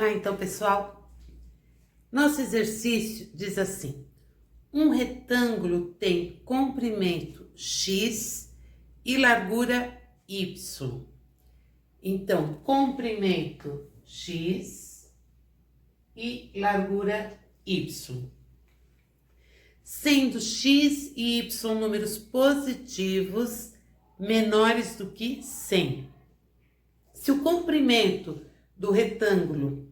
Vamos lá então, pessoal. Nosso exercício diz assim: um retângulo tem comprimento x e largura y. Então, comprimento x e largura y. Sendo x e y números positivos menores do que 100. Se o comprimento do retângulo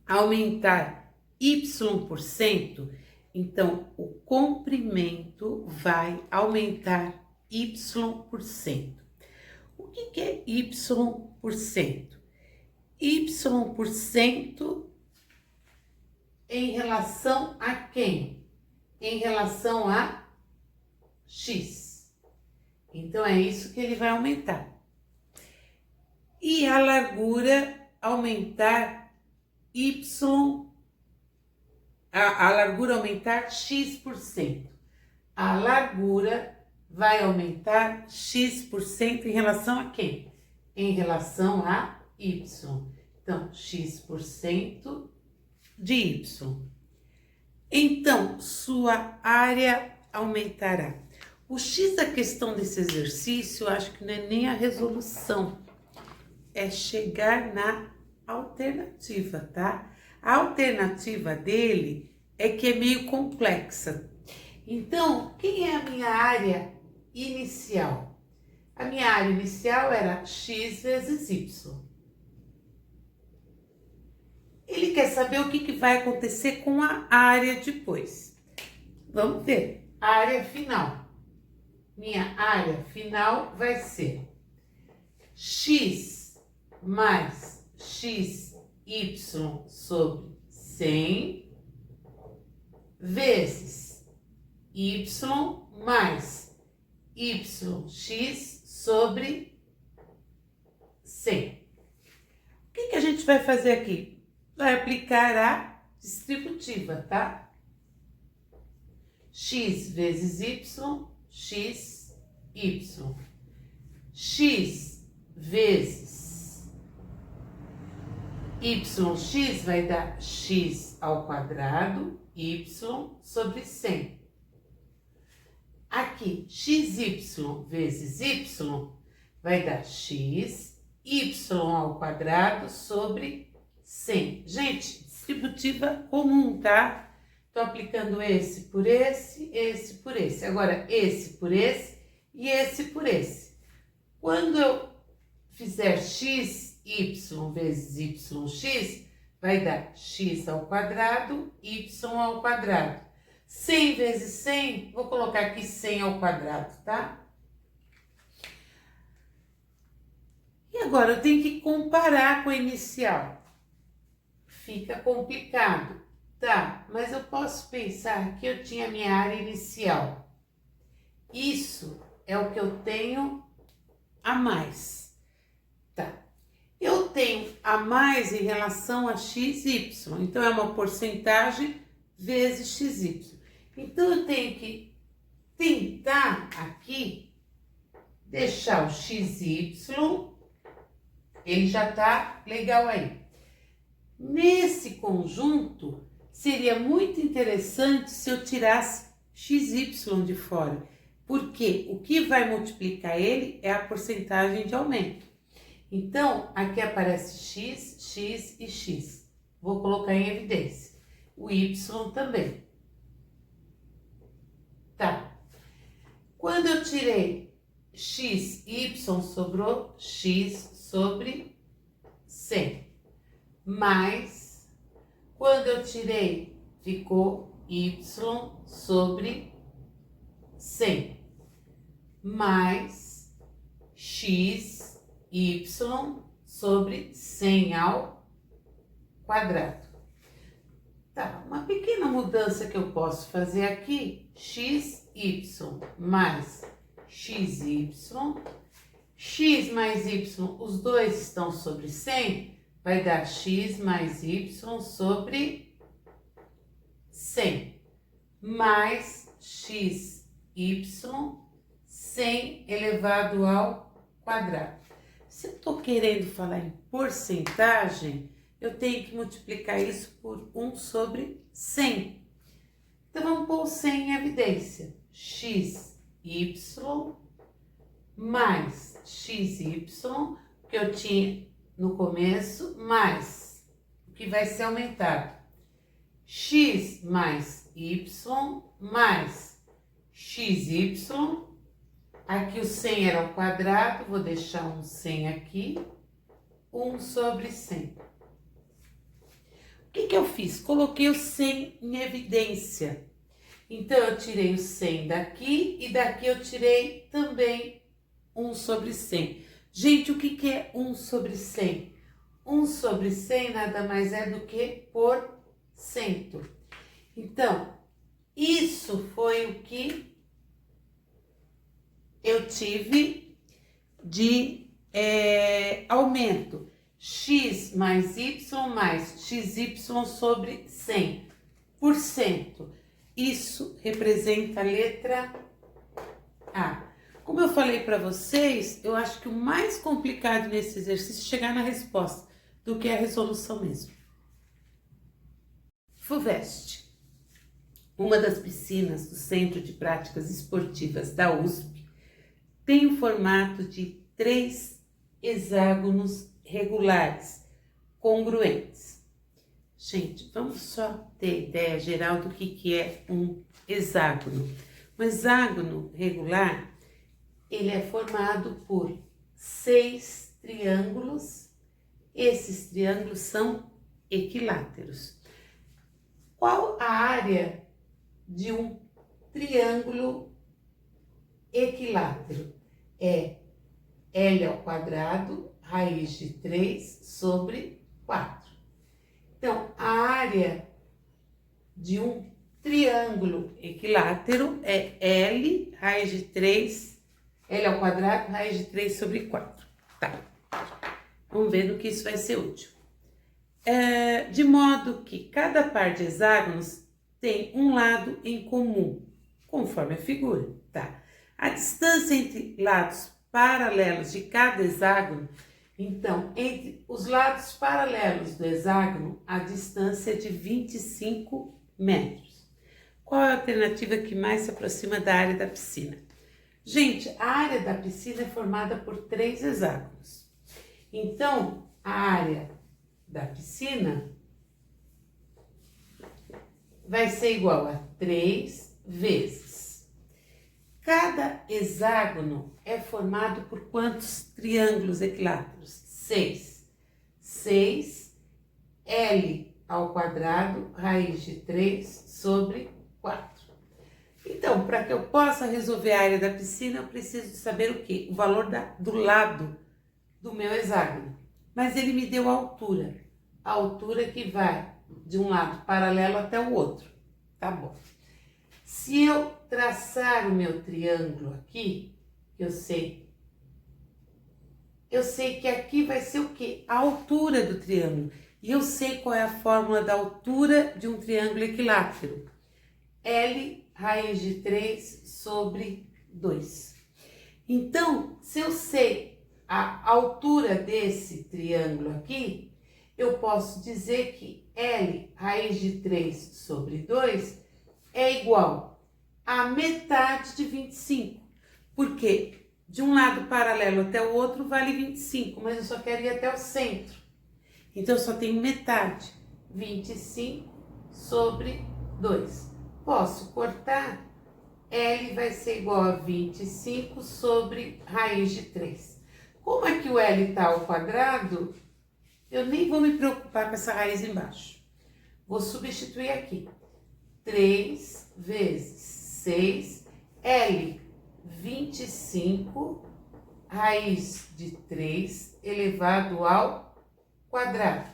aumentar y%, então o comprimento vai aumentar y%. O que é y%? Y% em relação a quem? Em relação a x. Então é isso que ele vai aumentar. E a largura aumentar a largura aumentar x%. A largura vai aumentar x% em relação a quem? Em relação a y. Então, x% de y. Então, sua área aumentará. O x da questão desse exercício, eu acho que não é nem a resolução. É chegar na alternativa, tá? A alternativa dele é que é meio complexa. Então, quem é a minha área inicial? A minha área inicial era x vezes y. Ele quer saber o que vai acontecer com a área depois. Vamos ver. Área final. Minha área final vai ser x mais xy sobre 100 vezes y mais yx sobre 100. O que a gente vai fazer aqui? Vai aplicar a distributiva, tá? X vezes y, x, y. X vezes yx vai dar x ao quadrado, y sobre 100. Aqui, xy vezes y vai dar x, y ao quadrado sobre 100. Gente, distributiva comum, tá? Tô aplicando esse por esse, esse por esse. Agora, esse por esse e esse por esse. Quando eu fizer x, y vezes yx, vai dar x ao quadrado, y ao quadrado. 100 vezes 100, vou colocar aqui 100 ao quadrado, tá? E agora eu tenho que comparar com a inicial. Fica complicado, tá? Mas eu posso pensar que eu tinha minha área inicial. Isso é o que eu tenho a mais, tá? Eu tenho a mais em relação a xy, então é uma porcentagem vezes xy. Então eu tenho que tentar aqui deixar o xy, ele já tá legal aí. Nesse conjunto, seria muito interessante se eu tirasse xy de fora, porque o que vai multiplicar ele é a porcentagem de aumento. Então, aqui aparece x, x e x. Vou colocar em evidência. O y também. Tá. Quando eu tirei x, y, sobrou x sobre 100. Mais, quando eu tirei, ficou y sobre 100. Mais x, y sobre 100 ao quadrado. Tá, uma pequena mudança que eu posso fazer aqui, xy mais xy, x mais y, os dois estão sobre 100, vai dar x mais y sobre 100, mais xy, 100 elevado ao quadrado. Se eu estou querendo falar em porcentagem, eu tenho que multiplicar isso por 1 sobre 100. Então, vamos pôr o 100 em evidência. Xy mais xy, que eu tinha no começo, mais o que vai ser aumentado. X mais y mais xy. Aqui o 100 era ao quadrado, vou deixar um 100 aqui. 1 sobre 100. O que eu fiz? Coloquei o 100 em evidência. Então, eu tirei o 100 daqui e daqui eu tirei também 1 sobre 100. Gente, o que é 1 sobre 100? 1 sobre 100 nada mais é do que por cento. Então, isso foi o que eu tive de aumento. X mais y mais xy sobre 100%. Isso representa a letra A. Como eu falei para vocês, eu acho que o mais complicado nesse exercício é chegar na resposta do que a resolução mesmo. FUVEST, uma das piscinas do Centro de Práticas Esportivas da USP, tem o formato de 3 hexágonos regulares, congruentes. Gente, vamos só ter ideia geral do que é um hexágono. Um hexágono regular, ele é formado por 6 triângulos. Esses triângulos são equiláteros. Qual a área de um triângulo equilátero? É L ao quadrado, raiz de 3 sobre 4. Então, a área de um triângulo equilátero é L, raiz de 3, L ao quadrado, raiz de 3 sobre 4. Tá. Vamos ver no que isso vai ser útil. De modo que cada par de hexágonos tem um lado em comum, conforme a figura, tá? A distância entre lados paralelos de cada hexágono, então, entre os lados paralelos do hexágono, a distância é de 25 metros. Qual é a alternativa que mais se aproxima da área da piscina? Gente, a área da piscina é formada por 3 hexágonos. Então, a área da piscina vai ser igual a 3 vezes. Cada hexágono é formado por quantos triângulos equiláteros? 6. 6, L ao quadrado, raiz de 3 sobre 4. Então, para que eu possa resolver a área da piscina, eu preciso saber o quê? O valor do lado do meu hexágono. Mas ele me deu a altura que vai de um lado paralelo até o outro. Tá bom. Se eu traçar o meu triângulo aqui, eu sei que aqui vai ser o quê? A altura do triângulo. E eu sei qual é a fórmula da altura de um triângulo equilátero. L raiz de 3 sobre 2. Então, se eu sei a altura desse triângulo aqui, eu posso dizer que L raiz de 3 sobre 2 é igual a metade de 25. Porque de um lado paralelo até o outro vale 25, mas eu só quero ir até o centro. Então, eu só tenho metade, 25 sobre 2. Posso cortar, L vai ser igual a 25 sobre raiz de 3. Como é que o L está ao quadrado, eu nem vou me preocupar com essa raiz embaixo. Vou substituir aqui. 3 vezes 6, L, 25, raiz de 3 elevado ao quadrado,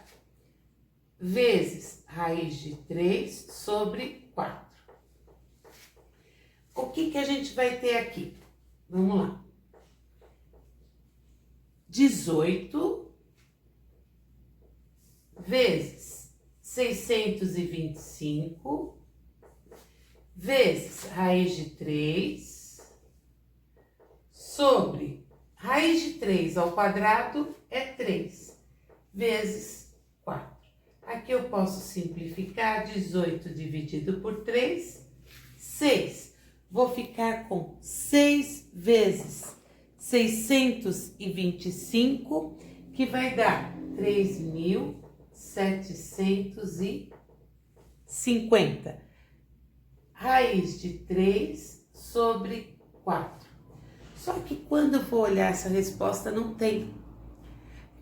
vezes raiz de 3 sobre 4. O que a gente vai ter aqui? Vamos lá. 18 vezes 625 vezes raiz de 3 sobre raiz de 3 ao quadrado é 3 vezes 4. Aqui eu posso simplificar, 18 dividido por 3, 6. Vou ficar com 6 vezes 625, que vai dar 3.750. Raiz de 3 sobre 4. Só que quando eu vou olhar essa resposta, não tem.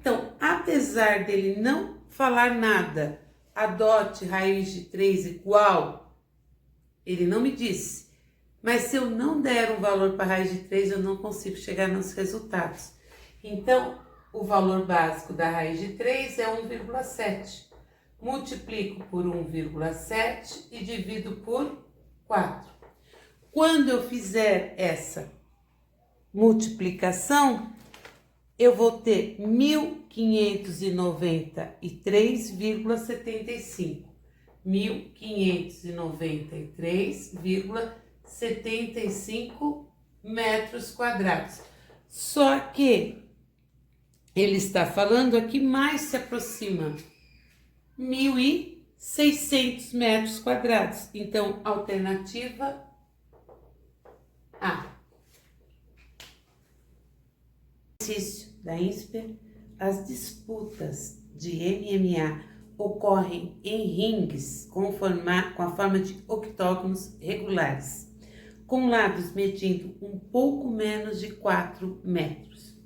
Então, apesar dele não falar nada, adote raiz de 3 igual, ele não me disse. Mas se eu não der um valor para a raiz de 3, eu não consigo chegar nos resultados. Então, o valor básico da raiz de 3 é 1,7. Multiplico por 1,7 e divido por 4. Quando eu fizer essa multiplicação, eu vou ter 1.593,75. 1.593,75 metros quadrados. Só que ele está falando aqui mais se aproxima 1.600 metros quadrados. Então, alternativa A. Exercício da INSPER: as disputas de MMA ocorrem em ringues com a forma de octógonos regulares, com lados medindo um pouco menos de 4 metros.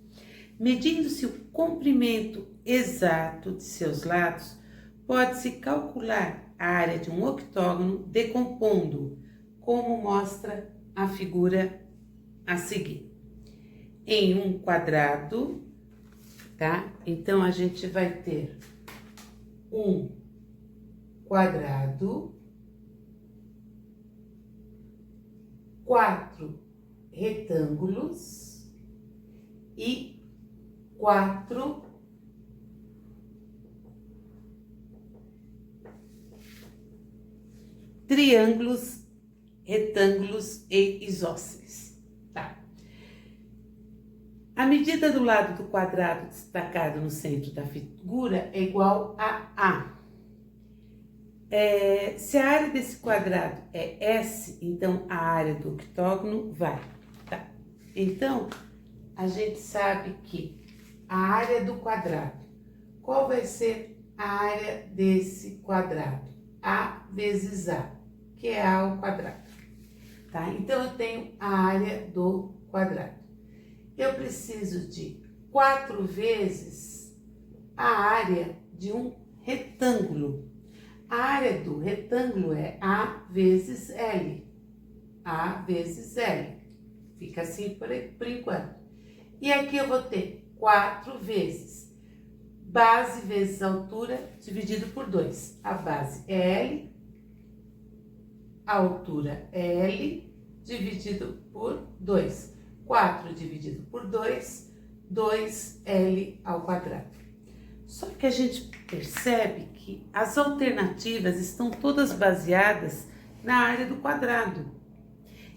Medindo-se o comprimento exato de seus lados, pode-se calcular a área de um octógono decompondo, como mostra a figura a seguir. Em um quadrado, tá? Então, a gente vai ter um quadrado, 4 retângulos e 4 triângulos, retângulos e isósceles, tá? A medida do lado do quadrado destacado no centro da figura é igual a A. Se a área desse quadrado é S, então a área do octógono vai, tá? Então, a gente sabe que a área do quadrado, qual vai ser a área desse quadrado? A vezes A, que é A ao quadrado, tá? Então, eu tenho a área do quadrado. Eu preciso de 4 vezes a área de um retângulo. A área do retângulo é A vezes L. A vezes L. Fica assim por enquanto. E aqui eu vou ter 4 vezes base vezes altura dividido por 2. A base é L, a altura é L, dividido por 2. 4 dividido por 2, 2L ao quadrado. Só que a gente percebe que as alternativas estão todas baseadas na área do quadrado.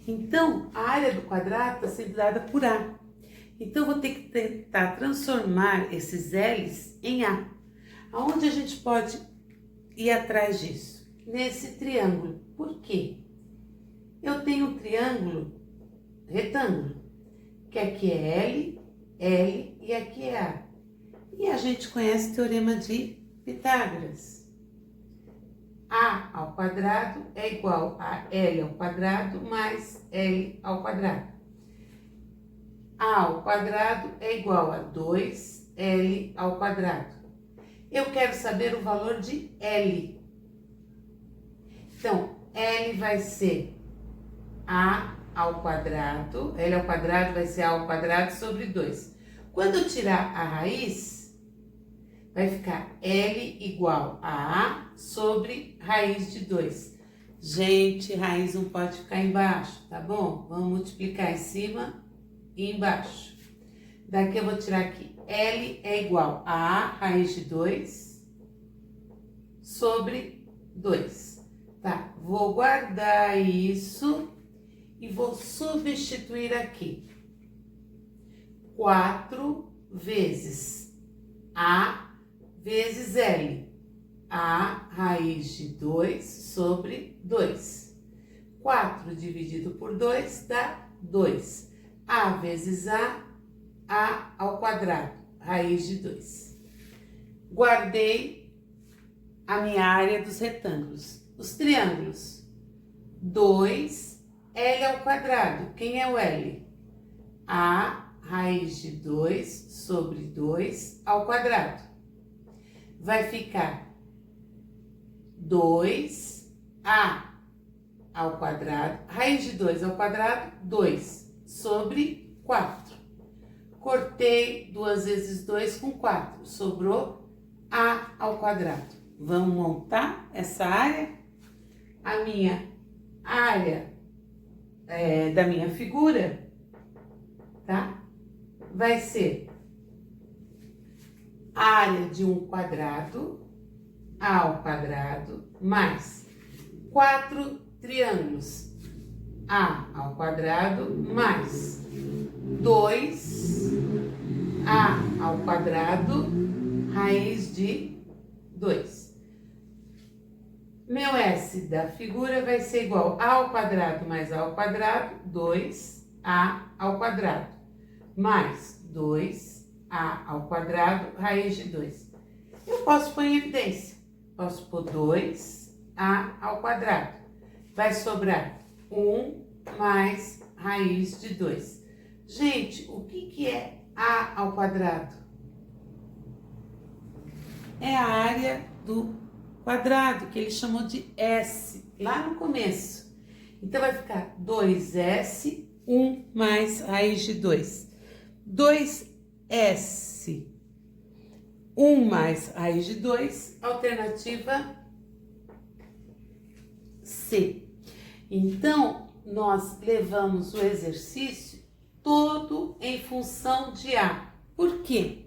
Então, a área do quadrado está sendo dada por A. Então, eu vou ter que tentar transformar esses L's em A. Aonde a gente pode ir atrás disso? Nesse triângulo. Por quê? Eu tenho um triângulo retângulo, que aqui é L, L e aqui é A. E a gente conhece o teorema de Pitágoras. A ao quadrado é igual a L ao quadrado mais L ao quadrado. A ao quadrado é igual a 2L ao quadrado. Eu quero saber o valor de L. Então, L vai ser A ao quadrado, L ao quadrado vai ser A ao quadrado sobre 2. Quando eu tirar a raiz, vai ficar L igual a A sobre raiz de 2. Gente, raiz não pode ficar embaixo, tá bom? Vamos multiplicar em cima e embaixo. Daqui eu vou tirar aqui, L é igual a A raiz de 2 sobre 2. Tá, vou guardar isso e vou substituir aqui. 4 vezes A vezes L. A raiz de 2 sobre 2. 4 dividido por 2 dá 2. A vezes A ao quadrado, raiz de 2. Guardei a minha área dos retângulos. Os triângulos, 2L ao quadrado. Quem é o L? A raiz de 2 sobre 2 ao quadrado. Vai ficar 2A ao quadrado, raiz de 2 ao quadrado, 2 sobre 4. Cortei 2 vezes 2 com 4, sobrou A ao quadrado. Vamos montar essa área? A minha área da minha figura, tá? Vai ser a área de um quadrado, A ao quadrado, mais 4 triângulos, A ao quadrado, mais 2A ao quadrado, raiz de 2. Meu S da figura vai ser igual a ao quadrado mais A ao quadrado, 2A ao quadrado, mais 2A ao quadrado, raiz de 2. Eu posso pôr em evidência, posso pôr 2A ao quadrado. Vai sobrar 1 mais raiz de 2. Gente, o que é A ao quadrado? É a área do quadrado, que ele chamou de S, lá no começo. Então, vai ficar 2S, 1 mais raiz de 2. 2S, 1 mais raiz de 2, alternativa C. Então, nós levamos o exercício todo em função de A. Por quê?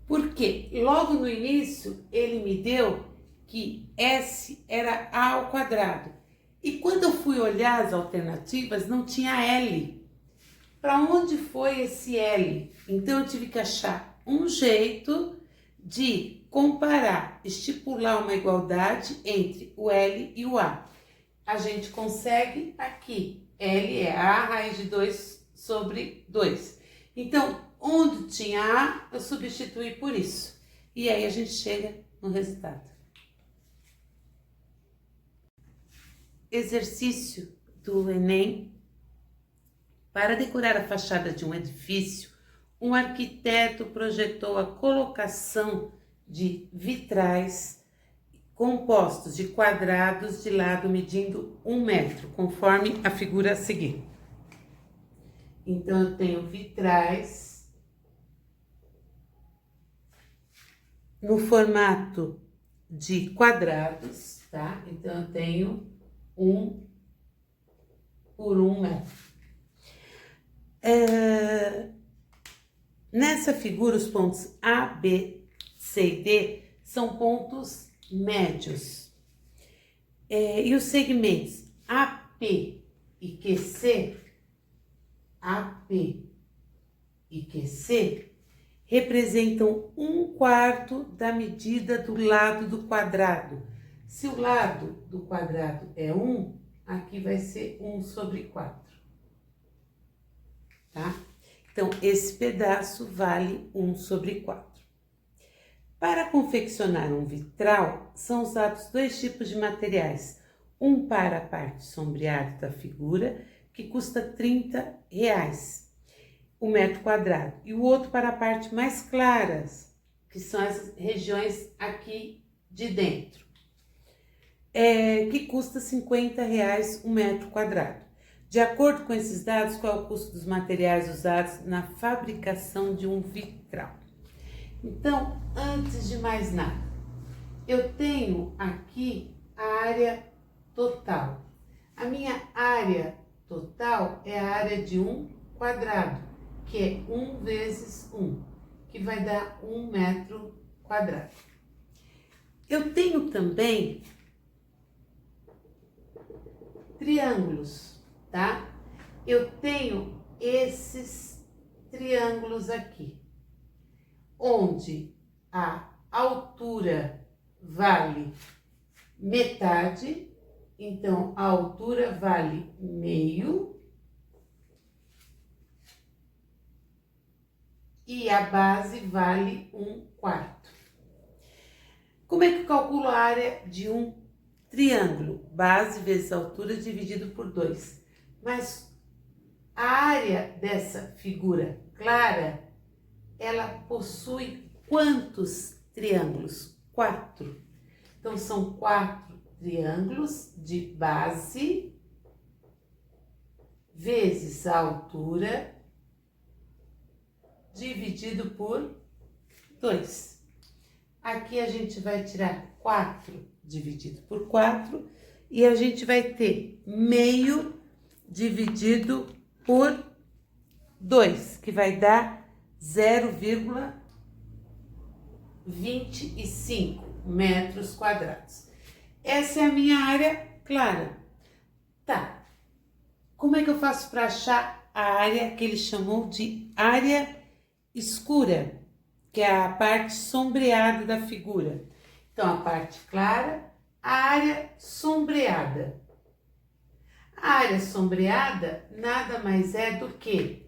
Porque logo no início ele me deu que S era A ao quadrado. E quando eu fui olhar as alternativas, não tinha L. Para onde foi esse L? Então eu tive que achar um jeito de comparar, estipular uma igualdade entre o L e o A. A gente consegue aqui. L é A raiz de 2 sobre 2. Então, onde tinha A, eu substituí por isso. E aí a gente chega no resultado. Exercício do Enem. Para decorar a fachada de um edifício, um arquiteto projetou a colocação de vitrais compostos de quadrados de lado medindo 1 metro, conforme a figura a seguir. Então, eu tenho vitrais no formato de quadrados, tá? Então, eu tenho 1 por 1 metro. Nessa figura, os pontos A, B, C e D são pontos médios. E os segmentos AP e QC, representam 1/4 da medida do lado do quadrado. Se o lado do quadrado é 1, aqui vai ser 1 sobre 4. Tá? Então, esse pedaço vale 1 sobre 4. Para confeccionar um vitral, são usados 2 tipos de materiais. Um para a parte sombreada da figura, que custa R$30 o metro quadrado. E o outro para a parte mais claras, que são as regiões aqui de dentro, que custa R$50 o metro quadrado. De acordo com esses dados, qual é o custo dos materiais usados na fabricação de um vitral? Então, antes de mais nada, eu tenho aqui a área total. A minha área total é a área de um quadrado, que é 1 vezes 1, que vai dar 1 metro quadrado. Eu tenho também triângulos, tá? Eu tenho esses triângulos aqui, onde a altura vale metade, então a altura vale meio e a base vale 1/4. Como é que eu calculo a área de um triângulo? Base vezes altura dividido por 2. Mas a área dessa figura clara, ela possui quantos triângulos? 4. Então, são 4 triângulos de base vezes a altura dividido por 2. Aqui a gente vai tirar 4 dividido por 4 e a gente vai ter meio dividido por 2, que vai dar 0,25 metros quadrados. Essa é a minha área clara. Tá, como é que eu faço para achar a área que ele chamou de área escura, que é a parte sombreada da figura? Então, a parte clara, a área sombreada. A área sombreada nada mais é do que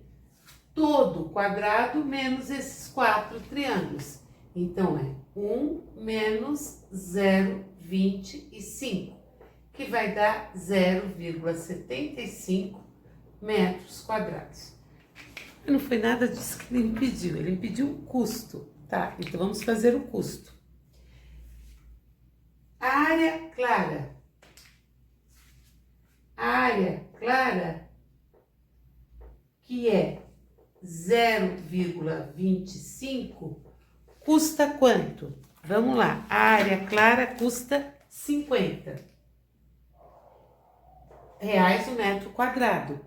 todo o quadrado menos esses 4 triângulos. Então, é 1 menos 0,25, que vai dar 0,75 metros quadrados. Não foi nada disso que ele me pediu, ele me pediu o custo, tá? Então, vamos fazer o custo. A área clara. A área clara, que é 0,25, custa quanto? Vamos lá, a área clara custa 50 reais o metro quadrado.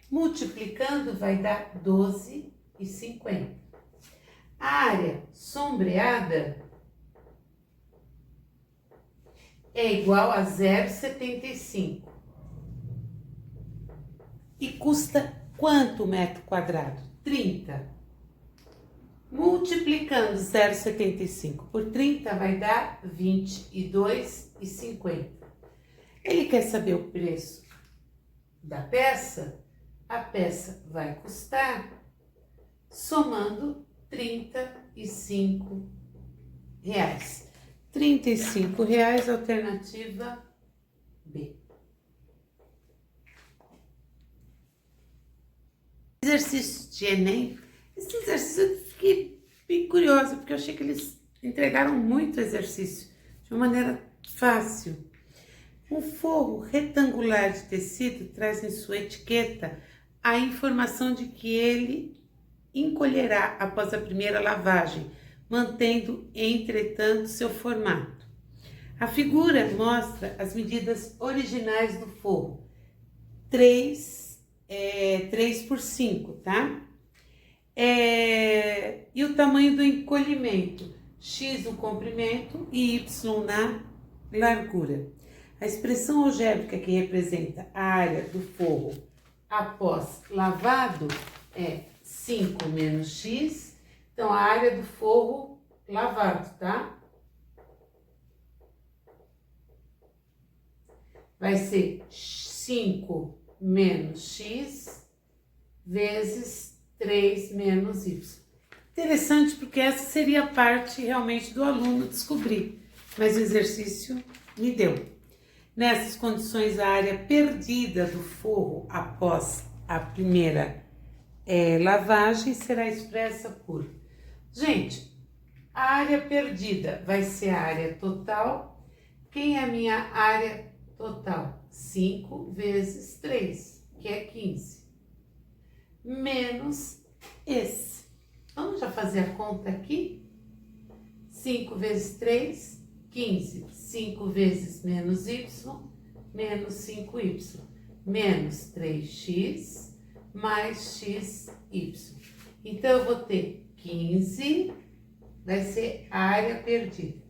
Multiplicando vai dar 12,50. A área sombreada é igual a 0,75. E custa quanto o metro quadrado? 30. Multiplicando 0,75 por 30 vai dar 22,50. Ele quer saber o preço da peça? A peça vai custar, somando, 35 reais. 35 reais, alternativa B. Exercício de Enem. Esse exercício eu fiquei bem curiosa, porque eu achei que eles entregaram muito exercício de uma maneira fácil. Um forro retangular de tecido traz em sua etiqueta a informação de que ele encolherá após a primeira lavagem, mantendo, entretanto, seu formato. A figura mostra as medidas originais do forro, 3 por 5, tá? E o tamanho do encolhimento, x o comprimento e y na largura. A expressão algébrica que representa a área do forro após lavado é 5 menos x, então a área do forro lavado, tá? Vai ser 5 menos x vezes 3 menos y. Interessante, porque essa seria a parte realmente do aluno descobrir, mas o exercício me deu. Nessas condições, a área perdida do forro após a primeira lavagem será expressa por... Gente, a área perdida vai ser a área total. Quem é a minha área total? 5 vezes 3, que é 15. Menos esse. Vamos já fazer a conta aqui? 5 vezes 3, 15. 5 vezes menos y, menos 5y. Menos 3x, mais xy. Então, eu vou ter 15, vai ser a área perdida.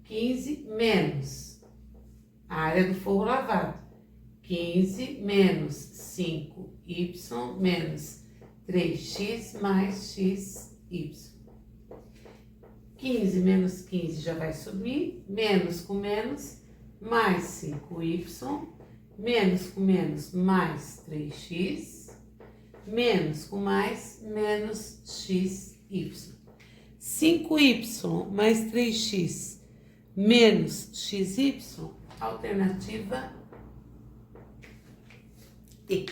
15 menos a área do forro lavado. 15 menos 5y menos 3x mais xy. 15 menos 15 já vai subir, menos com menos, mais 5y, menos com menos, mais 3x, menos com mais, menos xy. 5y mais 3x menos xy, alternativa D.